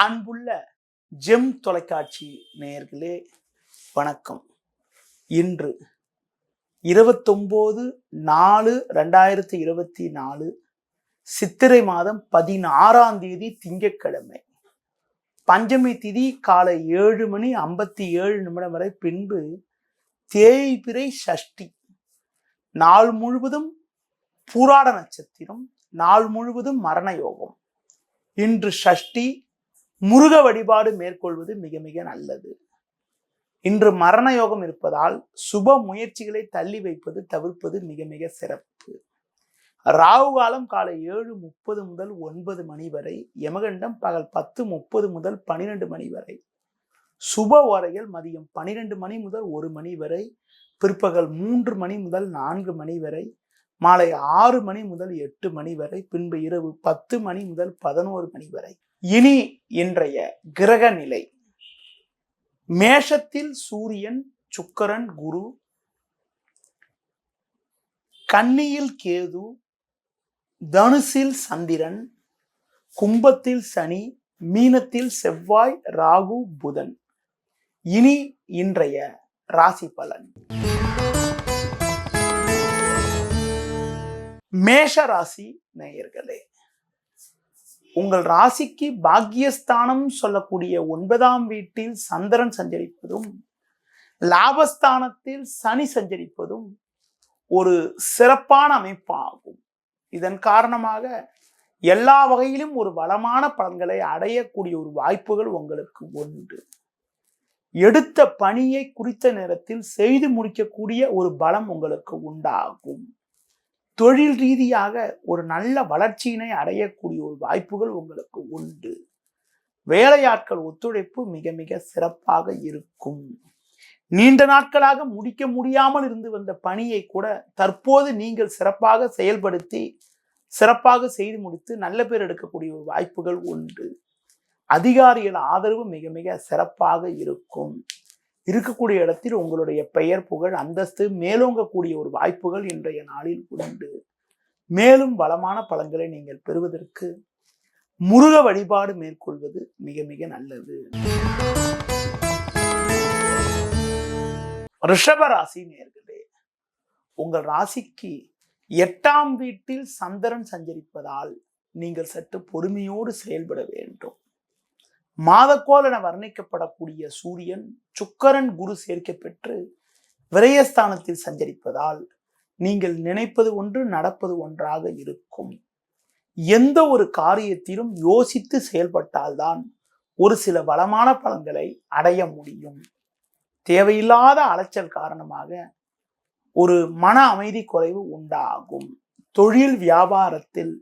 அன்புள்ள ஜெம் தொலைக்காட்சி நேயர்களே வணக்கம். இன்று 29/4/2024 சித்திரை மாதம் 16ஆம் தேதி திங்கட்கிழமை. பஞ்சமி திதி காலை 7:57 வரை. பின்பு தேய்பிறை சஷ்டி. நாள் முழுவதும் பூராட நட்சத்திரம், நாள் முழுவதும் மரண யோகம். இன்று சஷ்டி. முருக வழிபாடு மேற்கொள்வது மிக மிக நல்லது. இன்று மரண யோகம் இருப்பதால் சுப முயற்சிகளை தள்ளி வைப்பது தவிர்ப்பது மிக மிக சிறப்பு. ராகு காலம் காலை 7:30 முதல் 9 மணி வரை. யமகண்டம் பகல் 10:30 முதல் 12 மணி வரை. சுப ஓரைகள் மதியம் 12 மணி முதல் 1 மணி வரை. பிற்பகல் 3 மணி முதல் 4 மணி வரை. மாலை 6 மணி முதல் 8 மணி வரை. பின்பு இரவு 10 மணி முதல் 11 மணி வரை. இனி இன்றைய கிரக நிலை. மேஷத்தில் சூரியன், சுக்கிரன், குரு. கன்னியில் கேது, தனுசில் சந்திரன், கும்பத்தில் சனி, மீனத்தில் செவ்வாய், ராகு, புதன். இனி இன்றைய ராசி பலன். மேஷ ராசி நேயர்களே, உங்கள் ராசிக்கு பாக்கியஸ்தானம் சொல்லக்கூடிய 9ஆம் வீட்டில் சந்திரன் சஞ்சரிப்பதும் லாபஸ்தானத்தில் சனி சஞ்சரிப்பதும் ஒரு சிறப்பான அமைப்பாகும். இதன் காரணமாக எல்லா வகையிலும் ஒரு வளமான பலன்களை அடையக்கூடிய ஒரு வாய்ப்புகள் உங்களுக்கு உண்டு. எடுத்த பணியை குறித்த நேரத்தில் செய்து முடிக்கக்கூடிய ஒரு பலம் உங்களுக்கு உண்டாகும். தொழில் ரீதியாக ஒரு நல்ல வளர்ச்சியினை அடையக்கூடிய ஒரு வாய்ப்புகள் உங்களுக்கு உண்டு. வேலையாட்கள் ஒத்துழைப்பு மிக மிக சிறப்பாக இருக்கும். நீண்ட நாட்களாக முடிக்க முடியாமல் இருந்து வந்த பணியை கூட தற்போது நீங்கள் சிறப்பாக செயல்படுத்தி சிறப்பாக செய்து முடித்து நல்ல பேர் எடுக்கக்கூடிய ஒரு வாய்ப்புகள் உண்டு. அதிகாரிகள் ஆதரவு மிக மிக சிறப்பாக இருக்கும். இருக்கக்கூடிய இடத்தில் உங்களுடைய பெயர், புகழ், அந்தஸ்து மேலோங்கக்கூடிய ஒரு வாய்ப்புகள் இன்றைய நாளில் உண்டு. மேலும் பலமான பலன்களை நீங்கள் பெறுவதற்கு முருக வழிபாடு மேற்கொள்வது மிக மிக நல்லது. ரிஷப ராசி நேயர்களே, உங்கள் ராசிக்கு 8ஆம் வீட்டில் சந்திரன் சஞ்சரிப்பதால் நீங்கள் சற்று பொறுமையோடு செயல்பட வேண்டும். மாதக்கோள் என வர்ணிக்கப்படக்கூடிய சூரியன், சுக்கிரன், குரு சேர்க்கை பெற்று விரயஸ்தானத்தில் சஞ்சரிப்பதால் நீங்கள் நினைப்பது ஒன்று, நடப்பது ஒன்றாக இருக்கும். எந்த ஒரு காரியத்திலும் யோசித்து செயல்பட்டால்தான் ஒரு சில வளமான பலன்களை அடைய முடியும். தேவையில்லாத அலைச்சல் காரணமாக ஒரு மன அமைதி குறைவு உண்டாகும். தொழில் வியாபாரத்தில்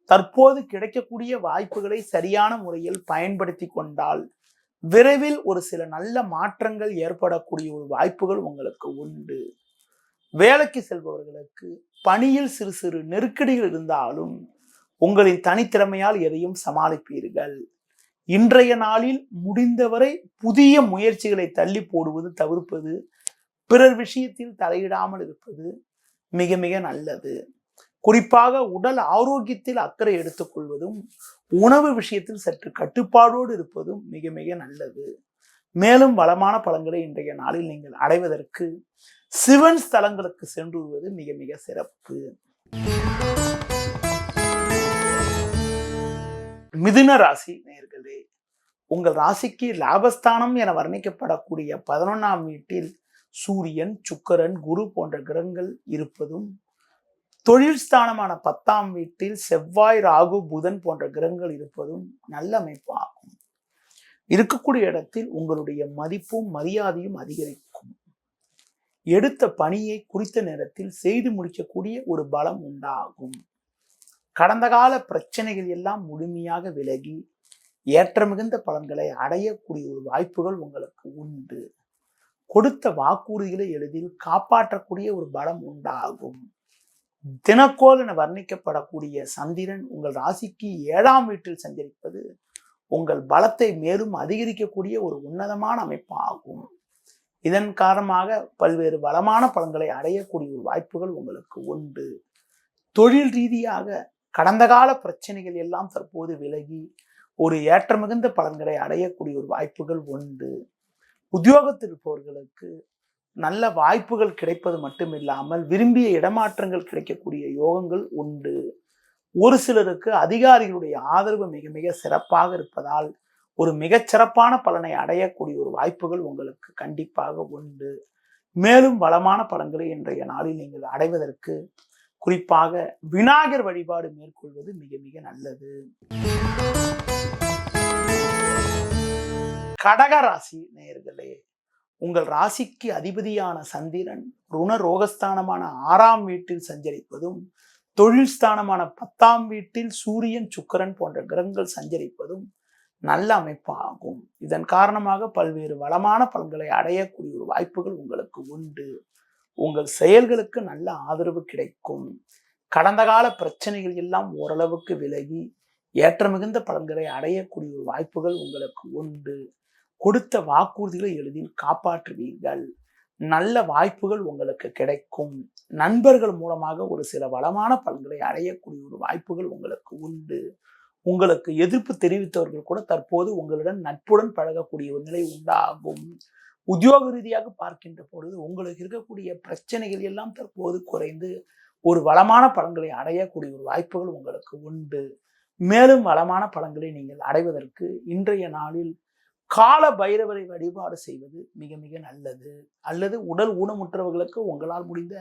தற்போது கிடைக்கக்கூடிய வாய்ப்புகளை சரியான முறையில் பயன்படுத்தி கொண்டால் விரைவில் ஒரு சில நல்ல மாற்றங்கள் ஏற்படக்கூடிய ஒரு வாய்ப்புகள் உங்களுக்கு உண்டு. வேலைக்கு செல்பவர்களுக்கு பணியில் சிறு சிறு நெருக்கடிகள் இருந்தாலும் உங்களின் தனித்திறமையால் எதையும் சமாளிப்பீர்கள். இன்றைய நாளில் முடிந்தவரை புதிய முயற்சிகளை தள்ளி போடுவது தவிர்ப்பது, பிறர் விஷயத்தில் தலையிடாமல் இருப்பது மிக மிக நல்லது. குறிப்பாக உடல் ஆரோக்கியத்தில் அக்கறை எடுத்துக்கொள்வதும் உணவு விஷயத்தில் சற்று கட்டுப்பாடோடு இருப்பதும் மிக மிக நல்லது. மேலும் வளமான பலன்களை இன்றைய நாளில் நீங்கள் அடைவதற்கு சிவன் ஸ்தலங்களுக்கு சென்று வருவது மிக மிக சிறப்பு. மிதுன ராசி நேயர்களே, உங்கள் ராசிக்கு லாபஸ்தானம் என வர்ணிக்கப்படக்கூடிய 11ஆம் வீட்டில் சூரியன், சுக்கிரன், குரு போன்ற கிரகங்கள் இருப்பதும் தொழில் ஸ்தானமான 10ஆம் வீட்டில் செவ்வாய், ராகு, புதன் போன்ற கிரகங்கள் இருப்பதும் நல்ல அமைப்பு ஆகும். இருக்கக்கூடிய இடத்தில் உங்களுடைய மதிப்பும் மரியாதையும் அதிகரிக்கும். எடுத்த பணியை குறித்த நேரத்தில் செய்து முடிக்கக்கூடிய ஒரு பலம் உண்டாகும். கடந்த கால பிரச்சனைகள் எல்லாம் முழுமையாக விலகி ஏற்ற மிகுந்த பலன்களை அடையக்கூடிய ஒரு வாய்ப்புகள் உங்களுக்கு உண்டு. கொடுத்த வாக்குறுதிகளை எளிதில் காப்பாற்றக்கூடிய ஒரு பலம் உண்டாகும். தினக்கோள் என வர்ணிக்கப்படக்கூடிய சந்திரன் உங்கள் ராசிக்கு 7ஆம் வீட்டில் சஞ்சரிப்பது உங்கள் பலத்தை மேலும் அதிகரிக்கக்கூடிய ஒரு உன்னதமான அமைப்பு ஆகும். இதன் காரணமாக பல்வேறு வளமான பலன்களை அடையக்கூடிய ஒரு வாய்ப்புகள் உங்களுக்கு உண்டு. தொழில் ரீதியாக கடந்த கால பிரச்சனைகள் எல்லாம் தற்போது விலகி ஒரு ஏற்ற மிகுந்த பலன்களை அடையக்கூடிய ஒரு வாய்ப்புகள் உண்டு. உத்தியோகத்தில் இருப்பவர்களுக்கு நல்ல வாய்ப்புகள் கிடைப்பது மட்டுமில்லாமல் விரும்பிய இடமாற்றங்கள் கிடைக்கக்கூடிய யோகங்கள் உண்டு. ஒரு சிலருக்கு அதிகாரிகளுடைய ஆதரவு மிக மிக சிறப்பாக இருப்பதால் ஒரு மிகச்சிறப்பான பலனை அடையக்கூடிய ஒரு வாய்ப்புகள் உங்களுக்கு கண்டிப்பாக உண்டு. மேலும் வளமான பலன்களை இன்றைய நாளில் நீங்கள் அடைவதற்கு குறிப்பாக விநாயகர் வழிபாடு மேற்கொள்வது மிக மிக நல்லது. கடகராசி நேயர்களே, உங்கள் ராசிக்கு அதிபதியான சந்திரன் ருண ரோகஸ்தானமான 6ஆம் வீட்டில் சஞ்சரிப்பதும், தொழில் ஸ்தானமான 10ஆம் வீட்டில் சூரியன் சுக்கிரன் போன்ற கிரகங்கள் சஞ்சரிப்பதும் நல்ல அமைப்பு ஆகும். இதன் காரணமாக பல்வேறு வளமான பலன்களை அடையக்கூடிய ஒரு வாய்ப்புகள் உங்களுக்கு உண்டு. உங்கள் செயல்களுக்கு நல்ல ஆதரவு கிடைக்கும். கடந்த கால பிரச்சனைகள் எல்லாம் ஓரளவுக்கு விலகி ஏற்ற மிகுந்த பலன்களை அடையக்கூடிய ஒரு வாய்ப்புகள் உங்களுக்கு உண்டு. கொடுத்த வாக்குறுதிகளை எளிதில் காப்பாற்றுவீர்கள். நல்ல வாய்ப்புகள் உங்களுக்கு கிடைக்கும். நண்பர்கள் மூலமாக ஒரு சில வளமான பலன்களை அடையக்கூடிய ஒரு வாய்ப்புகள் உங்களுக்கு உண்டு. உங்களுக்கு எதிர்ப்பு தெரிவித்தவர்கள் கூட தற்போது உங்களுடன் நட்புடன் பழகக்கூடிய ஒரு நிலை உண்டாகும். உத்தியோக ரீதியாக பார்க்கின்ற பொழுது உங்களுக்கு இருக்கக்கூடிய பிரச்சனைகள் எல்லாம் தற்போது குறைந்து ஒரு வளமான பலன்களை அடையக்கூடிய ஒரு வாய்ப்புகள் உங்களுக்கு உண்டு. மேலும் வளமான பலன்களை நீங்கள் அடைவதற்கு இன்றைய நாளில் கால பைரவரை வழிபாடு செய்வது மிக மிக நல்லது. அல்லது உடல் ஊனமுற்றவர்களுக்கு உங்களால் முடிந்த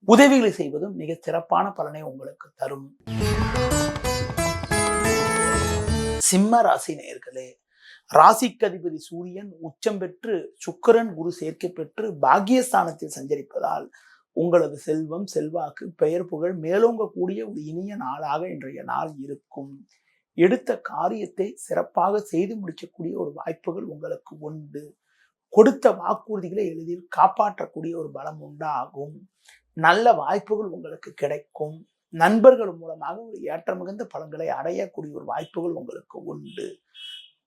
உதவிகளை செய்வதும் மிக சிறப்பான பலனை உங்களுக்கு தரும். சிம்ம ராசி நேயர்களே, ராசிக்கு அதிபதி சூரியன் உச்சம் பெற்று சுக்கிரன் குரு சேர்க்கை பெற்று பாக்கியஸ்தானத்தில் சஞ்சரிப்பதால் உங்களது செல்வம் செல்வாக்கு பெயர் புகழ் மேலோங்கக்கூடிய ஒரு இனிய நாளாக இன்றைய நாள் இருக்கும். எடுத்த காரியத்தை சிறப்பாக செய்து முடிக்கக்கூடிய ஒரு வாய்ப்புகள் உங்களுக்கு உண்டு. கொடுத்த வாக்குறுதிகளை எளிதில் காப்பாற்றக்கூடிய ஒரு பலம் உண்டாகும். நல்ல வாய்ப்புகள் உங்களுக்கு கிடைக்கும். நண்பர்கள் மூலமாக ஒரு ஏற்ற மிகுந்த பலன்களை அடையக்கூடிய ஒரு வாய்ப்புகள் உங்களுக்கு உண்டு.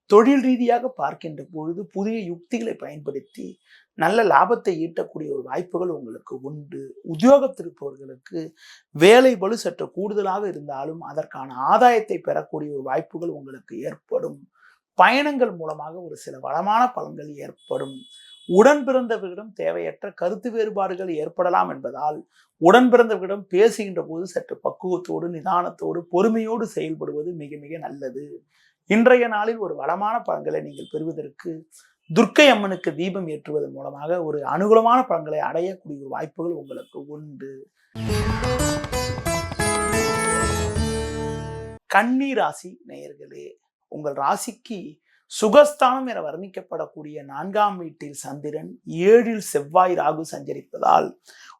தொழில் ரீதியாக பார்க்கின்ற பொழுது புதிய யுக்திகளை பயன்படுத்தி நல்ல லாபத்தை ஈட்டக்கூடிய ஒரு வாய்ப்புகள் உங்களுக்கு உண்டு. உத்தியோகத்தில் இருப்பவர்களுக்கு வேலை பளு சற்று கூடுதலாக இருந்தாலும் அதற்கான ஆதாயத்தை பெறக்கூடிய ஒரு வாய்ப்புகள் உங்களுக்கு ஏற்படும். பயணங்கள் மூலமாக ஒரு சில வளமான பலன்கள் ஏற்படும். உடன் பிறந்தவர்களிடம் தேவையற்ற கருத்து வேறுபாடுகள் ஏற்படலாம் என்பதால் உடன் பிறந்தவர்களிடம் பேசுகின்ற போது சற்று பக்குவத்தோடு நிதானத்தோடு பொறுமையோடு செயல்படுவது மிக மிக நல்லது. இன்றைய நாளில் ஒரு வளமான பலன்களை நீங்கள் பெறுவதற்கு துர்க்கை அம்மனுக்கு தீபம் ஏற்றுவதன் மூலமாக ஒரு அனுகூலமான பலன்களை அடையக்கூடிய வாய்ப்புகள் உங்களுக்கு உண்டு. கன்னி ராசி நேயர்களே, உங்கள் ராசிக்கு சுகஸ்தானம் என வர்ணிக்கப்படக்கூடிய 4ஆம் வீட்டில் சந்திரன் 7இல் செவ்வாய் ராகு சஞ்சரிப்பதால்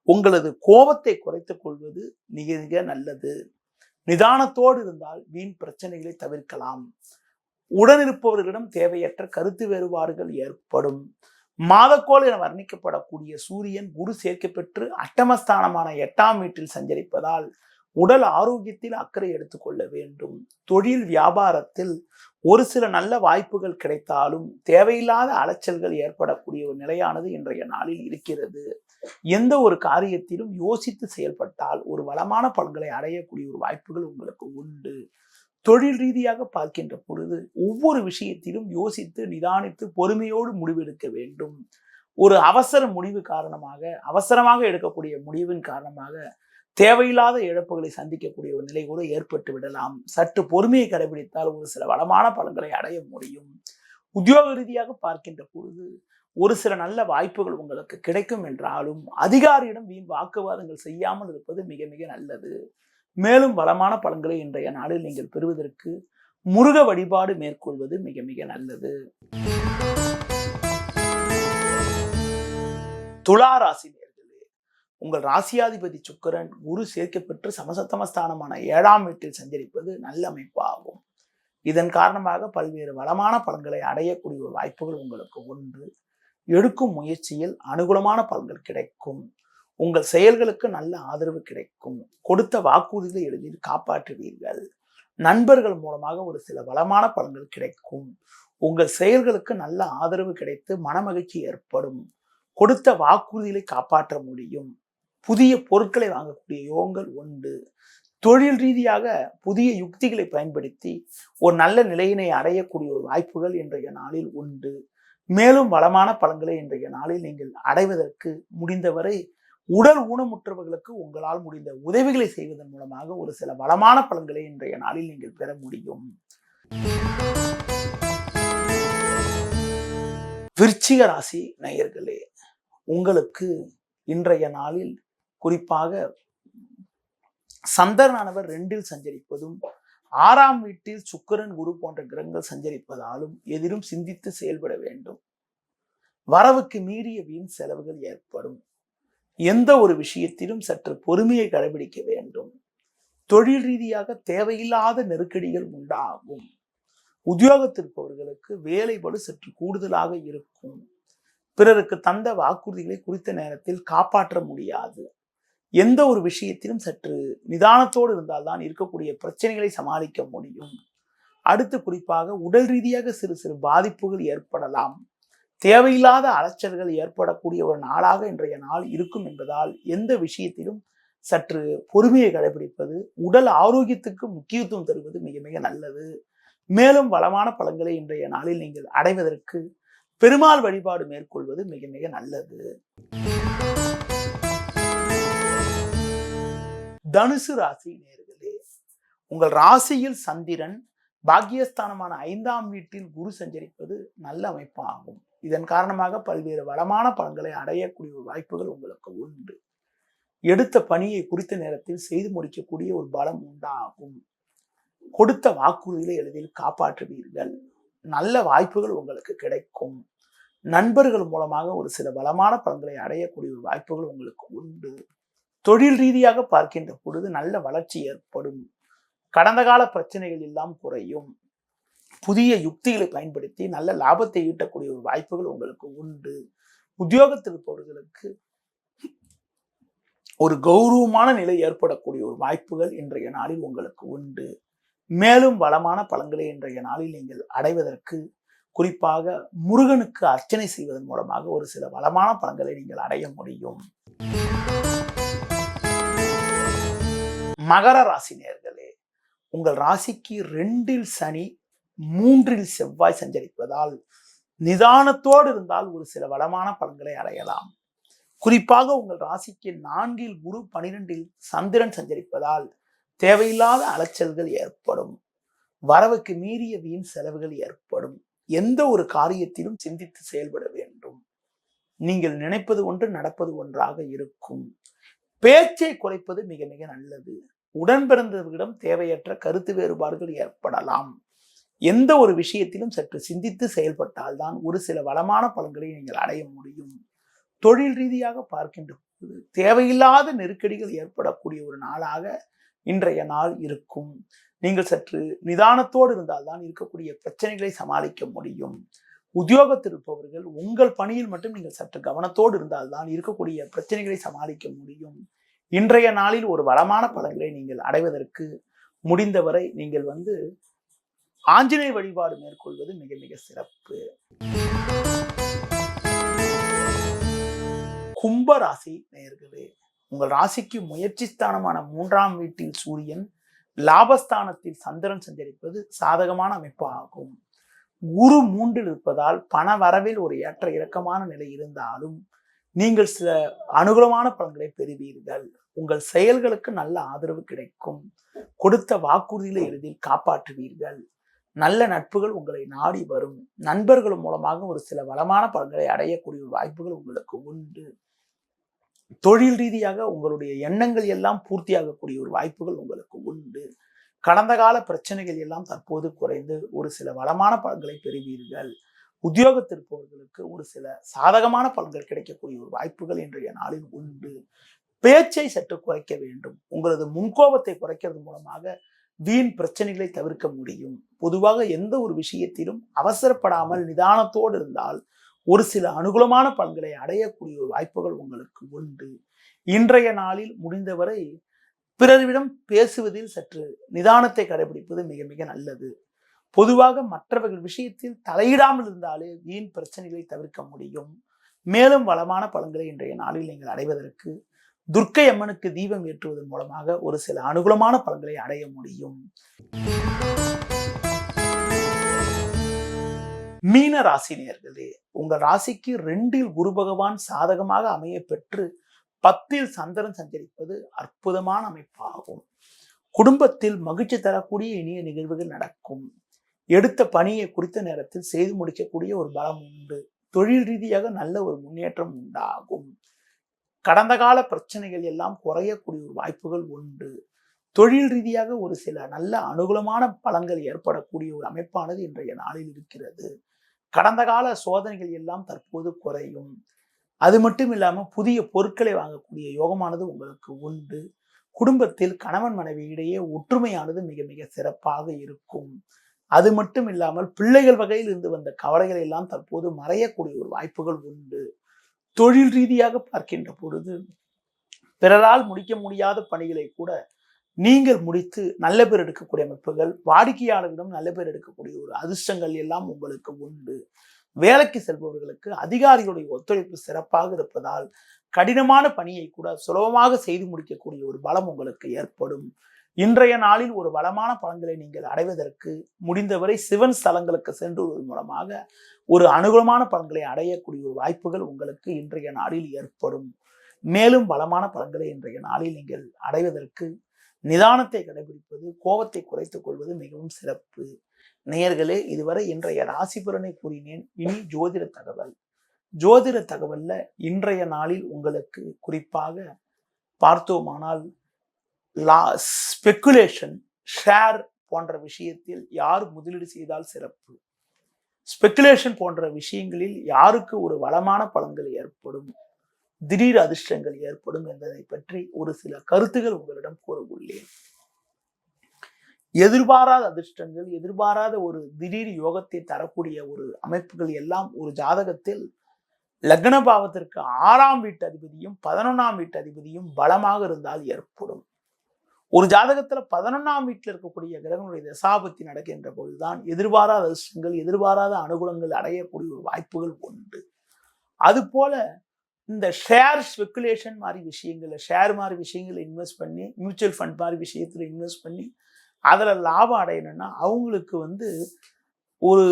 உங்களது கோபத்தை குறைத்துக் கொள்வது மிக மிக நல்லது. நிதானத்தோடு இருந்தால் வீண் பிரச்சனைகளை தவிர்க்கலாம். உடனிருப்பவர்களிடம் தேவையற்ற கருத்து வேறுபாடுகள் ஏற்படும். மாதக்கோள் என வர்ணிக்கப்படக்கூடிய சூரியன் குரு சேர்க்கை பெற்று அட்டமஸ்தானமான 8ஆம் வீட்டில் சஞ்சரிப்பதால் உடல் ஆரோக்கியத்தில் அக்கறை எடுத்துக்கொள்ள வேண்டும். தொழில் வியாபாரத்தில் ஒரு சில நல்ல வாய்ப்புகள் கிடைத்தாலும் தேவையில்லாத அலைச்சல்கள் ஏற்படக்கூடிய ஒரு நிலையானது இன்றைய நாளில் இருக்கிறது. எந்த ஒரு காரியத்திலும் யோசித்து செயல்பட்டால் ஒரு வளமான பலன்களை அடையக்கூடிய ஒரு வாய்ப்புகள் உங்களுக்கு உண்டு. தொழில் ரீதியாக பார்க்கின்ற பொழுது ஒவ்வொரு விஷயத்திலும் யோசித்து நிதானித்து பொறுமையோடு முடிவெடுக்க வேண்டும். ஒரு அவசர முடிவு காரணமாக அவசரமாக எடுக்கக்கூடிய முடிவின் காரணமாக தேவையில்லாத இழப்புகளை சந்திக்கக்கூடிய ஒரு நிலை கூட ஏற்பட்டு விடலாம். சற்று பொறுமையை கடைபிடித்தால் ஒரு சில வளமான பலன்களை அடைய முடியும். உத்தியோக ரீதியாக பார்க்கின்ற பொழுது ஒரு சில நல்ல வாய்ப்புகள் உங்களுக்கு கிடைக்கும் என்றாலும் அதிகாரியிடம் வீண் வாக்குவாதங்கள் செய்யாமல் இருப்பது மிக மிக நல்லது. மேலும் வளமான பலன்களை இன்றைய நாளில் நீங்கள் பெறுவதற்கு முருக வழிபாடு மேற்கொள்வது மிக மிக நல்லது. துலா ராசி நேயர்களே, உங்கள் ராசியாதிபதி சுக்கிரன் குரு சேர்க்கை பெற்று சமசத்தமஸ்தானமான 7ஆம் வீட்டில் சஞ்சரிப்பது நல்ல அமைப்பு ஆகும். இதன் காரணமாக பல்வேறு வளமான பலன்களை அடையக்கூடிய ஒரு வாய்ப்புகள் உங்களுக்கு உண்டு. எடுக்கும் முயற்சியில் அனுகூலமான பலன்கள் கிடைக்கும். உங்கள் செயல்களுக்கு நல்ல ஆதரவு கிடைக்கும். கொடுத்த வாக்குறுதிகளை எளிதில் காப்பாற்றுவீர்கள். நண்பர்கள் மூலமாக ஒரு சில வளமான பலன்கள் கிடைக்கும். உங்கள் செயல்களுக்கு நல்ல ஆதரவு கிடைத்து மனமகிழ்ச்சி ஏற்படும். கொடுத்த வாக்குறுதிகளை காப்பாற்ற முடியும். புதிய பொருட்களை வாங்கக்கூடிய யோகங்கள் உண்டு. தொழில் ரீதியாக புதிய யுக்திகளை பயன்படுத்தி ஒரு நல்ல நிலையினை அடையக்கூடிய ஒரு வாய்ப்புகள் இன்றைய நாளில் உண்டு. மேலும் வளமான பலன்களை இன்றைய நாளில் நீங்கள் அடைவதற்கு முடிந்தவரை உடல் ஊனமுற்றவர்களுக்கு உங்களால் முடிந்த உதவிகளை செய்வதன் மூலமாக ஒரு சில வளமான பலன்களை இன்றைய நாளில் நீங்கள் பெற முடியும். விருச்சிக ராசி நேயர்களே, உங்களுக்கு இன்றைய நாளில் குறிப்பாக சந்திரனானவர் 2ல் சஞ்சரிப்பதும் 6ஆம் வீட்டில் சுக்கிரன் குரு போன்ற கிரகங்கள் சஞ்சரிப்பதாலும் எதிலும் சிந்தித்து செயல்பட வேண்டும். வரவுக்கு மீறிய வீண் செலவுகள் ஏற்படும். எந்த ஒரு விஷயத்திலும் சற்று பொறுமையை கடைபிடிக்க வேண்டும். தொழில் ரீதியாக தேவையில்லாத நெருக்கடிகள் உண்டாகும். உத்தியோகத்திற்பவர்களுக்கு வேலைபளு சற்று கூடுதலாக இருக்கும். பிறருக்கு தந்த வாக்குறுதிகளை குறித்த நேரத்தில் காப்பாற்ற முடியாது. எந்த ஒரு விஷயத்திலும் சற்று நிதானத்தோடு இருந்தால்தான் இருக்கக்கூடிய பிரச்சனைகளை சமாளிக்க முடியும். அடுத்து குறிப்பாக உடல் ரீதியாக சிறு சிறு பாதிப்புகள் ஏற்படலாம். தேவையில்லாத அலைச்சல்கள் ஏற்படக்கூடிய ஒரு நாளாக இன்றைய நாள் இருக்கும் என்பதால் எந்த விஷயத்திலும் சற்று பொறுமையை கடைபிடிப்பது, உடல் ஆரோக்கியத்துக்கு முக்கியத்துவம் தருவது மிக மிக நல்லது. மேலும் வளமான பலன்களை இன்றைய நாளில் நீங்கள் அடைவதற்கு பெருமாள் வழிபாடு மேற்கொள்வது மிக மிக நல்லது. தனுசு ராசி நேயர்களே, உங்கள் ராசியில் சந்திரன் பாக்கியஸ்தானமான 5ஆம் வீட்டில் குரு சஞ்சரிப்பது நல்ல அமைப்பாகும். இதன் காரணமாக பல்வேறு வளமான பலன்களை அடையக்கூடிய ஒரு வாய்ப்புகள் உங்களுக்கு உண்டு. எடுத்த பணியை குறித்த நேரத்தில் செய்து முடிக்கக்கூடிய ஒரு பலம் உண்டாகும். கொடுத்த வாக்குறுதிகளை எளிதில் காப்பாற்றுவீர்கள். நல்ல வாய்ப்புகள் உங்களுக்கு கிடைக்கும். நண்பர்கள் மூலமாக ஒரு சில வளமான பலன்களை அடையக்கூடிய ஒரு வாய்ப்புகள் உங்களுக்கு உண்டு. தொழில் ரீதியாக பார்க்கின்ற பொழுது நல்ல வளர்ச்சி ஏற்படும். கடந்த கால பிரச்சனைகள் எல்லாம் குறையும். புதிய யுக்திகளை பயன்படுத்தி நல்ல லாபத்தை ஈட்டக்கூடிய ஒரு வாய்ப்புகள் உங்களுக்கு உண்டு. உத்தியோகத்தில் இருப்பவர்களுக்கு ஒரு கௌரவமான நிலை ஏற்படக்கூடிய ஒரு வாய்ப்புகள் இன்றைய நாளில் உங்களுக்கு உண்டு. மேலும் வளமான பலன்களை இன்றைய நாளில் நீங்கள் அடைவதற்கு குறிப்பாக முருகனுக்கு அர்ச்சனை செய்வதன் மூலமாக ஒரு சில வளமான பலன்களை நீங்கள் அடைய முடியும். மகர ராசி நேயர்களே, உங்கள் ராசிக்கு 2ல் சனி 3ல் செவ்வாய் சஞ்சரிப்பதால் நிதானத்தோடு இருந்தால் ஒரு சில வளமான பலன்களை அடையலாம். குறிப்பாக உங்கள் ராசிக்கு 4ல் குரு 12ல் சந்திரன் சஞ்சரிப்பதால் தேவையில்லாத அலைச்சல்கள் ஏற்படும். வரவுக்கு மீறிய வீண் செலவுகள் ஏற்படும். எந்த ஒரு காரியத்திலும் சிந்தித்து செயல்பட வேண்டும். நீங்கள் நினைப்பது ஒன்று நடப்பது ஒன்றாக இருக்கும். பேச்சை குறைப்பது மிக மிக நல்லது. உடன் பிறந்தவர்களிடம் தேவையற்ற கருத்து வேறுபாடுகள் ஏற்படலாம். எந்த ஒரு விஷயத்திலும் சற்று சிந்தித்து செயல்பட்டால்தான் ஒரு சில வளமான பலன்களை நீங்கள் அடைய முடியும். தொழில் ரீதியாக பார்க்கின்ற போது தேவையில்லாத நெருக்கடிகள் ஏற்படக்கூடிய ஒரு நாளாக இன்றைய நாள் இருக்கும். நீங்கள் சற்று நிதானத்தோடு இருந்தால்தான் இருக்கக்கூடிய பிரச்சனைகளை சமாளிக்க முடியும். உத்தியோகத்தில் இருப்பவர்கள் உங்கள் பணியில் மட்டும் நீங்கள் சற்று கவனத்தோடு இருந்தால்தான் இருக்கக்கூடிய பிரச்சனைகளை சமாளிக்க முடியும். இன்றைய நாளில் ஒரு வளமான பலன்களை நீங்கள் அடைவதற்கு முடிந்தவரை நீங்கள் ஆஞ்சநேய வழிபாடு மேற்கொள்வது மிக மிக சிறப்பு. கும்ப ராசி நேயர்களே, உங்கள் ராசிக்கு முயற்சி ஸ்தானமான 3ஆம் வீட்டில் சூரியன், லாபஸ்தானத்தில் சந்திரன் சஞ்சரிப்பது சாதகமான அமைப்பு ஆகும். குரு 3ல் இருப்பதால் பண வரவில் ஒரு ஏற்ற இறக்கமான நிலை இருந்தாலும் நீங்கள் சில அனுகூலமான பலன்களை பெறுவீர்கள். உங்கள் செயல்களுக்கு நல்ல ஆதரவு கிடைக்கும். கொடுத்த வாக்குறுதிகளை எளிதில் காப்பாற்றுவீர்கள். நல்ல நட்புகள் உங்களை நாடி வரும். நண்பர்கள் மூலமாக ஒரு சில வளமான பலன்களை அடையக்கூடிய வாய்ப்புகள் உங்களுக்கு உண்டு. தொழில் ரீதியாக உங்களுடைய எண்ணங்கள் எல்லாம் பூர்த்தியாகக்கூடிய ஒரு வாய்ப்புகள் உங்களுக்கு உண்டு. கடந்த கால பிரச்சனைகள் எல்லாம் தற்போது குறைந்து ஒரு சில வளமான பலன்களை பெறுவீர்கள். உத்தியோகத்திற்பவர்களுக்கு ஒரு சில சாதகமான பலன்கள் கிடைக்கக்கூடிய ஒரு வாய்ப்புகள் இன்றைய நாளில் உண்டு. பேச்சை சற்று குறைக்க வேண்டும். உங்களது முன்கோபத்தை குறைக்கிறது மூலமாக வீண் பிரச்சனைகளை தவிர்க்க முடியும். பொதுவாக எந்த ஒரு விஷயத்திலும் அவசரப்படாமல் நிதானத்தோடு இருந்தால் ஒரு சில அனுகூலமான பலன்களை அடையக்கூடிய ஒரு வாய்ப்புகள் உங்களுக்கு உண்டு. இன்றைய நாளில் முடிந்தவரை பிறரிடம் பேசுவதில் சற்று நிதானத்தை கடைபிடிப்பது மிக மிக நல்லது. பொதுவாக மற்றவர்கள் விஷயத்தில் தலையிடாமல் இருந்தாலே வீண் பிரச்சனைகளை தவிர்க்க முடியும். மேலும் வளமான பலன்களை இன்றைய நாளில் நீங்கள் அடைவதற்கு துர்க்கை அம்மனுக்கு தீபம் ஏற்றுவதன் மூலமாக ஒரு சில அனுகூலமான பலன்களை அடைய முடியும். மீன ராசி நேயர்களே, உங்கள் ராசிக்கு 2ல் குரு பகவான் சாதகமாக அமைய பெற்று 10ல் சந்திரன் சஞ்சரிப்பது அற்புதமான அமைப்பாகும். குடும்பத்தில் மகிழ்ச்சி தரக்கூடிய இனிய நிகழ்வுகள் நடக்கும். எடுத்த பணியை குறித்த நேரத்தில் செய்து முடிக்கக்கூடிய ஒரு பலம் உண்டு. தொழில் ரீதியாக நல்ல ஒரு முன்னேற்றம் உண்டாகும். கடந்த கால பிரச்சனைகள் எல்லாம் குறையக்கூடிய ஒரு வாய்ப்புகள் உண்டு. தொழில் ரீதியாக ஒரு சில நல்ல அனுகூலமான பலன்கள் ஏற்படக்கூடிய ஒரு அமைப்பானது இன்றைய நாளில் இருக்கிறது. கடந்த கால சோதனைகள் எல்லாம் தற்போது குறையும். அது மட்டும் இல்லாம புதிய பொருட்களை வாங்கக்கூடிய யோகமானது உங்களுக்கு உண்டு. குடும்பத்தில் கணவன் மனைவி இடையே ஒற்றுமையானது மிக மிக சிறப்பாக இருக்கும். அது மட்டும் இல்லாமல் பிள்ளைகள் வகையில் இருந்து வந்த கவலைகள் எல்லாம் தற்போது மறையக்கூடிய ஒரு வாய்ப்புகள் உண்டு. தொழில் ரீதியாக பார்க்கின்ற பொழுது பிறரால் முடிக்க முடியாத பணிகளை கூட நீங்கள் முடித்து நல்ல பேர் எடுக்கக்கூடிய அமைப்புகள், வாடிக்கையாளர்களிடம் நல்ல பேர் எடுக்கக்கூடிய ஒரு அதிர்ஷ்டங்கள் எல்லாம் உங்களுக்கு உண்டு. வேலைக்கு செல்பவர்களுக்கு அதிகாரிகளுடைய ஒத்துழைப்பு சிறப்பாக இருப்பதால் கடினமான பணியை கூட சுலபமாக செய்து முடிக்கக்கூடிய ஒரு பலம் உங்களுக்கு ஏற்படும். இன்றைய நாளில் ஒரு வளமான பலன்களை நீங்கள் அடைவதற்கு முடிந்தவரை சிவன் ஸ்தலங்களுக்கு சென்றுவதன் மூலமாக ஒரு அனுகூலமான பலன்களை அடையக்கூடிய ஒரு வாய்ப்புகள் உங்களுக்கு இன்றைய நாளில் ஏற்படும். மேலும் வளமான பலன்களை இன்றைய நாளில் நீங்கள் அடைவதற்கு நிதானத்தை கடைபிடிப்பது, கோபத்தை குறைத்துக் கொள்வது மிகவும் சிறப்பு. நேயர்களே, இதுவரை இன்றைய ராசி பலனை கூறினேன். இனி ஜோதிட தகவல். ஜோதிட தகவல்ல இன்றைய நாளில் உங்களுக்கு குறிப்பாக பார்த்தோமானால் ஸ்பெகுலேஷன், ஷேர் போன்ற விஷயத்தில் யார் முதலீடு செய்தால் சிறப்பு, ஸ்பெகுலேஷன் போன்ற விஷயங்களில் யாருக்கு ஒரு வளமான பலன்கள் ஏற்படும், திடீர் அதிர்ஷ்டங்கள் ஏற்படும் என்பதை பற்றி ஒரு சில கருத்துகள் உங்களிடம் கூறவுள்ளேன். எதிர்பாராத அதிர்ஷ்டங்கள், எதிர்பாராத ஒரு திடீர் யோகத்தை தரக்கூடிய ஒரு அமைப்புகள் எல்லாம் ஒரு ஜாதகத்தில் லக்ன பாவத்திற்கு 6ஆம் வீட்டு அதிபதியும் 11ஆம் வீட்டு அதிபதியும் பலமாக இருந்தால் ஏற்படும். ஒரு ஜாதகத்துல 11ஆம் வீட்டில் இருக்கக்கூடிய கிரகங்களுடைய தசாபத்தி நடக்கின்ற பொழுதுதான் எதிர்பாராத அதிர்ஷ்டங்கள், எதிர்பாராத அனுகூலங்கள் அடையக்கூடிய ஒரு வாய்ப்புகள் உண்டு. அது போல இந்த ஷேர் ஸ்பெகுலேஷன் மாதிரி விஷயங்கள்ல, ஷேர் மாதிரி விஷயங்களை இன்வெஸ்ட் பண்ணி, மியூச்சுவல் ஃபண்ட் மாதிரி விஷயத்துல இன்வெஸ்ட் பண்ணி அதுல லாபம் அடையணும்னா அவங்களுக்கு ஒரு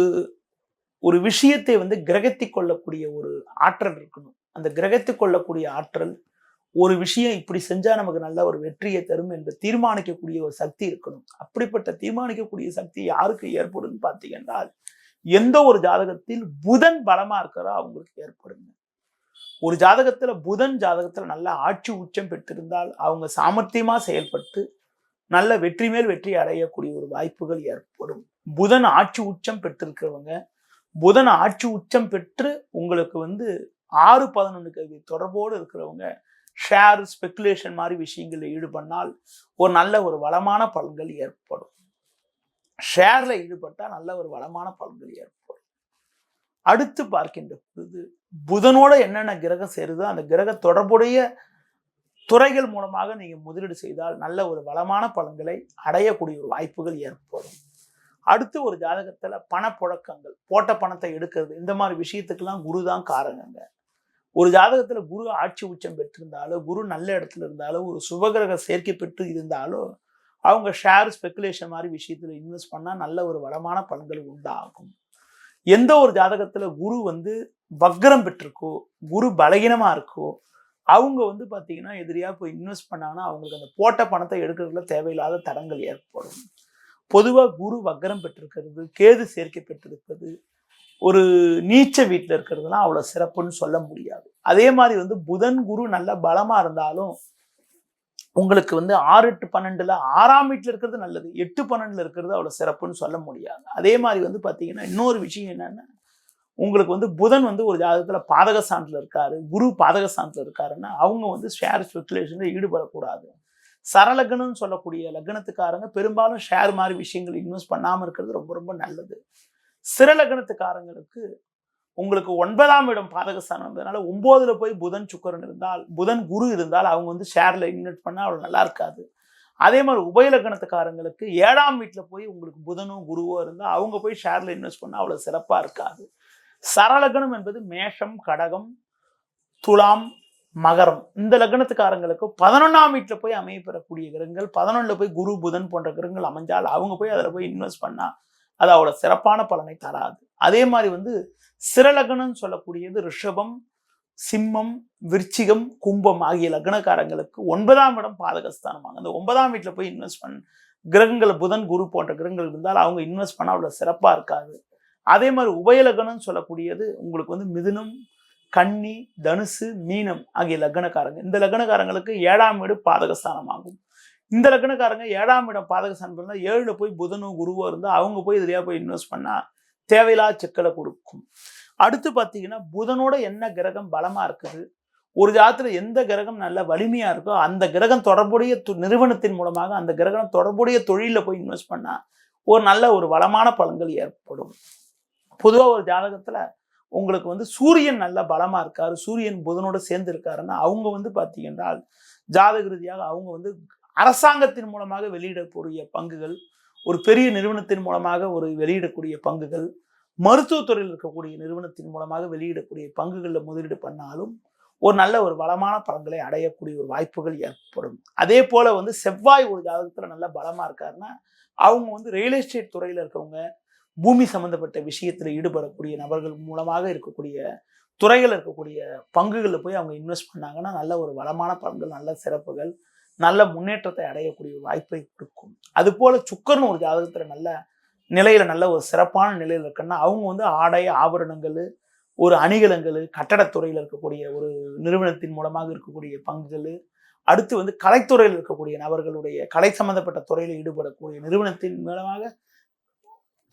ஒரு விஷயத்தை கிரகத்தி கொள்ளக்கூடிய ஒரு ஆற்றல் இருக்கணும். அந்த கிரகத்தி கொள்ளக்கூடிய ஆற்றல், ஒரு விஷயம் இப்படி செஞ்சா நமக்கு நல்ல ஒரு வெற்றியை தரும் என்று தீர்மானிக்கக்கூடிய ஒரு சக்தி இருக்கணும். அப்படிப்பட்ட தீர்மானிக்கக்கூடிய சக்தி யாருக்கு ஏற்படும் பார்த்தீங்கன்னா, எந்த ஒரு ஜாதகத்தில் புதன் பலமா இருக்கிறோ அவங்களுக்கு ஏற்படுங்க. ஒரு ஜாதகத்துல புதன் ஜாதகத்துல நல்ல ஆட்சி உச்சம் பெற்றிருந்தால் அவங்க சாமர்த்தியமா செயல்பட்டு நல்ல வெற்றி மேல் வெற்றி அடையக்கூடிய ஒரு வாய்ப்புகள் ஏற்படும். புதன் ஆட்சி உச்சம் பெற்றிருக்கிறவங்க, புதன் ஆட்சி உச்சம் பெற்று உங்களுக்கு 6-11 கல்வி தொடர்போடு இருக்கிறவங்க ஷேர் ஸ்பெகுலேஷன் மாதிரி விஷயங்களில் ஈடுபட்டால் ஒரு நல்ல ஒரு வளமான பலன்கள் ஏற்படும். ஷேர்ல ஈடுபட்டா நல்ல ஒரு வளமான பலன்கள் ஏற்படும். அடுத்து பார்க்கின்ற பொழுது புதனோட என்னென்ன கிரகம் சேருதோ அந்த கிரக தொடர்புடைய துறைகள் மூலமாக நீங்க முதலீடு செய்தால் நல்ல ஒரு வளமான பலன்களை அடையக்கூடிய ஒரு வாய்ப்புகள் ஏற்படும். அடுத்து ஒரு ஜாதகத்துல பணப்புழக்கங்கள், போட்ட பணத்தை எடுக்கிறது, இந்த மாதிரி விஷயத்துக்கெல்லாம் குரு தான் காரணங்க. ஒரு ஜாதகத்துல குரு ஆட்சி உச்சம் பெற்றிருந்தாலோ, குரு நல்ல இடத்துல இருந்தாலோ, ஒரு சுபகிரக சேர்க்கை பெற்று இருந்தாலோ அவங்க ஷேர் ஸ்பெகுலேஷன் மாதிரி விஷயத்துல இன்வெஸ்ட் பண்ணா நல்ல ஒரு வளமான பலன்கள் உண்டாகும். எந்த ஒரு ஜாதகத்துல குரு வக்ரம் பெற்றிருக்கோ, குரு பலகீனமா இருக்கோ, அவங்க பாத்தீங்கன்னா எதிரியா போய் இன்வெஸ்ட் பண்ணாங்கன்னா அவங்களுக்கு அந்த போட்ட பணத்தை எடுக்கிறதுல தேவையில்லாத தடங்கள் ஏற்படும். பொதுவா குரு வக்ரம் பெற்றிருக்கிறது, கேது சேர்க்கை பெற்றிருக்கிறது, ஒரு நீச்ச வீட்டுல இருக்கிறதுலாம் அவ்வளவு சிறப்புன்னு சொல்ல முடியாது. அதே மாதிரி புதன் குரு நல்ல பலமா இருந்தாலும் உங்களுக்கு 6-8-12 6ஆம் வீட்டுல இருக்கிறது நல்லது, 8-12 இருக்கிறது அவ்வளவு சிறப்புன்னு சொல்ல முடியாது. அதே மாதிரி பாத்தீங்கன்னா இன்னொரு விஷயம் என்னன்னா, உங்களுக்கு புதன் ஒரு ஜாதகத்துல பாதக ஸ்தானத்துல இருக்காரு, குரு பாதக ஸ்தானத்துல இருக்காருன்னா அவங்க ஷேர் ஸ்பெகுலேஷன்ல ஈடுபடக்கூடாது. சரலக்னம்னு சொல்லக்கூடிய லக்னத்துக்காரங்க பெரும்பாலும் ஷேர் மாதிரி விஷயங்கள் இன்வெஸ்ட் பண்ணாம இருக்கிறது ரொம்ப ரொம்ப நல்லது. சிறலக்னத்துக்காரங்களுக்கு உங்களுக்கு 9ஆம் இடம் பாதகஸ்தானம் இருந்ததுனால 9ல போய் புதன் சுக்கரன் இருந்தால், புதன் குரு இருந்தால் அவங்க ஷேர்ல இன்வெஸ்ட் பண்ணா அவ்வளவு நல்லா இருக்காது. அதே மாதிரி உபயலக்கணத்துக்காரங்களுக்கு 7ஆம் வீட்டுல போய் உங்களுக்கு புதனும் குருவோ இருந்தா அவங்க போய் ஷேர்ல இன்வெஸ்ட் பண்ணா அவ்வளவு சிறப்பா இருக்காது. சரலக்னம் என்பது மேஷம், கடகம், துலாம், மகரம். இந்த லக்னத்துக்காரங்களுக்கு 11ஆம் வீட்டுல போய் அமைய பெறக்கூடிய கிரகங்கள், 11ல போய் குரு புதன் போன்ற கிரகங்கள் அமைஞ்சால் அவங்க போய் அதுல போய் இன்வெஸ்ட் பண்ணா அது அவ்வளவு சிறப்பான பலனை தராது. அதே மாதிரி வந்து சிறலக்னம்னு சொல்லக்கூடியது ரிஷபம், சிம்மம், விருச்சிகம், கும்பம் ஆகிய லக்னக்காரங்களுக்கு 9ஆம் இடம் பாதகஸ்தானமாங்க. அந்த 9ஆம் வீட்டுல போய் இன்வெஸ்ட் பண்ண கிரகங்கள் புதன் குரு போன்ற கிரகங்கள் இருந்தால் அவங்க இன்வெஸ்ட் பண்ணா அவ்வளவு சிறப்பா இருக்காது. அதே மாதிரி உபயலக்னம்னு சொல்லக்கூடியது உங்களுக்கு வந்து மிதுனம், கன்னி, தனுசு, மீனம் ஆகிய லக்னக்காரங்க. இந்த லக்னக்காரங்களுக்கு 7ஆம் வீடு பாதகஸ்தானமாகும். இந்த லக்னக்காரங்க 7ஆம் இடம் பாதகஸ்தானம் இருந்தா 7ல போய் புதனும் குருவோ இருந்தா அவங்க போய் இதுலயா போய் இன்வெஸ்ட் பண்ணா தேவையில்லாத சிக்கலை கொடுக்கும். அடுத்து பாத்தீங்கன்னா புதனோட என்ன கிரகம் பலமா இருக்குது, ஒரு ஜாதத்துல எந்த கிரகம் நல்ல வலிமையா இருக்கோ அந்த கிரகம் தொடர்புடைய நிறுவனத்தின் மூலமாக அந்த கிரகம் தொடர்புடைய தொழில போய் இன்வெஸ்ட் பண்ணா ஒரு நல்ல ஒரு வளமான பலன்கள் ஏற்படும். பொதுவா ஒரு ஜாதகத்துல உங்களுக்கு வந்து சூரியன் நல்ல பலமா இருக்காரு, சூரியன் புதனோட சேர்ந்து இருக்காருன்னா அவங்க வந்து பாத்தீங்கன்னா ஜாதக ரீதியாக அவங்க வந்து அரசாங்கத்தின் மூலமாக வெளியிடக்கூடிய பங்குகள், ஒரு பெரிய நிறுவனத்தின் மூலமாக ஒரு வெளியிடக்கூடிய பங்குகள், மருத்துவத்துறையில் இருக்கக்கூடிய நிறுவனத்தின் மூலமாக வெளியிடக்கூடிய பங்குகளில் முதலீடு பண்ணாலும் ஒரு நல்ல ஒரு வளமான பலன்களை அடையக்கூடிய ஒரு வாய்ப்புகள் ஏற்படும். அதே போல வந்து செவ்வாய் ஒரு ஜாதகத்துல நல்ல பலமா இருக்காருன்னா அவங்க வந்து ரியல் எஸ்டேட் துறையில இருக்கவங்க, பூமி சம்பந்தப்பட்ட விஷயத்துல ஈடுபடக்கூடிய நபர்கள் மூலமாக இருக்கக்கூடிய துறைகள் இருக்கக்கூடிய பங்குகளில் போய் அவங்க இன்வெஸ்ட் பண்ணாங்கன்னா நல்ல ஒரு வளமான பலன்கள், நல்ல சிறப்புகள், நல்ல முன்னேற்றத்தை அடையக்கூடிய வாய்ப்பை கொடுக்கும். அது போல சுக்கரன் ஒரு ஜாதகத்துல நல்ல நிலையில நல்ல ஒரு சிறப்பான நிலையில இருக்குன்னா அவங்க வந்து ஆடை ஆபரணங்கள், ஒரு அணிகலங்கள், கட்டடத்துறையில் இருக்கக்கூடிய ஒரு நிறுவனத்தின் மூலமாக இருக்கக்கூடிய பங்குகள், அடுத்து வந்து கலைத்துறையில் இருக்கக்கூடிய நபர்களுடைய கலை சம்பந்தப்பட்ட துறையில் ஈடுபடக்கூடிய நிறுவனத்தின் மூலமாக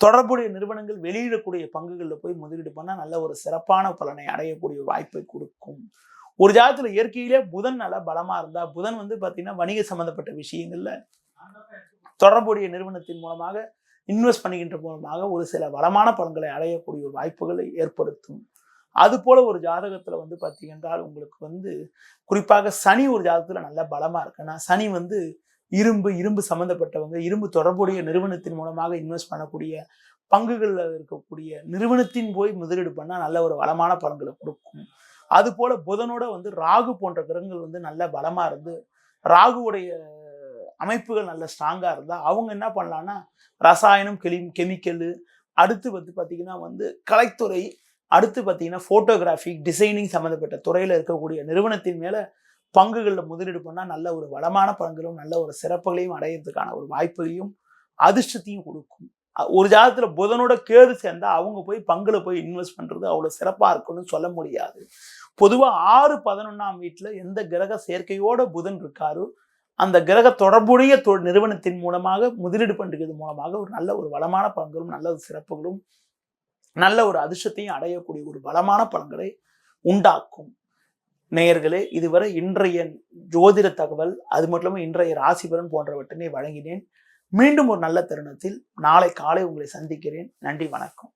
தொடர்புடைய நிறுவனங்கள் வெளியிடக்கூடிய பங்குகளில் போய் முதலீடு பண்ணா நல்ல ஒரு சிறப்பான பலனை அடையக்கூடிய வாய்ப்பை கொடுக்கும். ஒரு ஜாதகத்துல இயற்கையிலே புதன் நல்ல பலமா இருந்தா புதன் வந்து பாத்தீங்கன்னா வணிக சம்பந்தப்பட்ட விஷயங்கள்ல தொடர்புடைய நிறுவனத்தின் மூலமாக இன்வெஸ்ட் பண்ணுகின்ற மூலமாக ஒரு சில வளமான பலன்களை அடையக்கூடிய ஒரு வாய்ப்புகளை ஏற்படுத்தும். அது போல ஒரு ஜாதகத்துல வந்து பாத்தீங்கன்னா உங்களுக்கு வந்து குறிப்பாக சனி ஒரு ஜாதகத்துல நல்ல பலமா இருக்குன்னா சனி வந்து இரும்பு சம்பந்தப்பட்டவங்க, இரும்பு தொடர்புடைய நிறுவனத்தின் மூலமாக இன்வெஸ்ட் பண்ணக்கூடிய பங்குகள்ல இருக்கக்கூடிய நிறுவனத்தின் போய் முதலீடு பண்ணா நல்ல ஒரு வளமான பலன்களை கொடுக்கும். அது போல புதனோட வந்து ராகு போன்ற கிரகங்கள் வந்து நல்ல பலமா இருந்து ராகுவுடைய அமைப்புகள் நல்ல ஸ்ட்ராங்கா இருந்தா அவங்க என்ன பண்ணலாம்னா ரசாயனம், கெமிக்கல், அடுத்து வந்து பாத்தீங்கன்னா வந்து கலைத்துறை, அடுத்து பாத்தீங்கன்னா போட்டோகிராஃபி, டிசைனிங் சம்பந்தப்பட்ட துறையில இருக்கக்கூடிய நிறுவனத்தின் மேல பங்குகளில் முதலீடு பண்ணா நல்ல ஒரு வளமான பலன்களும் நல்ல ஒரு சிறப்புகளையும் அடையிறதுக்கான ஒரு வாய்ப்பையும் அதிர்ஷ்டத்தையும் கொடுக்கும். ஒரு ஜாதகத்துல புதனோட கேது சேர்ந்தா அவங்க போய் பங்குல போய் இன்வெஸ்ட் பண்றது அவ்வளவு சிறப்பா இருக்குன்னு சொல்ல முடியாது. பொதுவா 6, 11ஆம் வீட்டுல எந்த கிரக சேர்க்கையோட புதன் இருக்காரோ அந்த கிரக தொடர்புடைய நிறுவனத்தின் மூலமாக முதலீடு பண்றது மூலமாக ஒரு நல்ல ஒரு வளமான பலன்களும் நல்ல ஒரு சிறப்புகளும் நல்ல ஒரு அதிர்ஷ்டத்தையும் அடையக்கூடிய ஒரு வளமான பலன்களை உண்டாக்கும். நேயர்களே, இதுவரை இன்றைய ஜோதிட தகவல், அது மட்டும் இல்லாமல் இன்றைய ராசி பலன் போன்றவற்றினை வழங்கினேன். மீண்டும் ஒரு நல்ல தருணத்தில் நாளை காலை உங்களை சந்திக்கிறேன். நன்றி, வணக்கம்.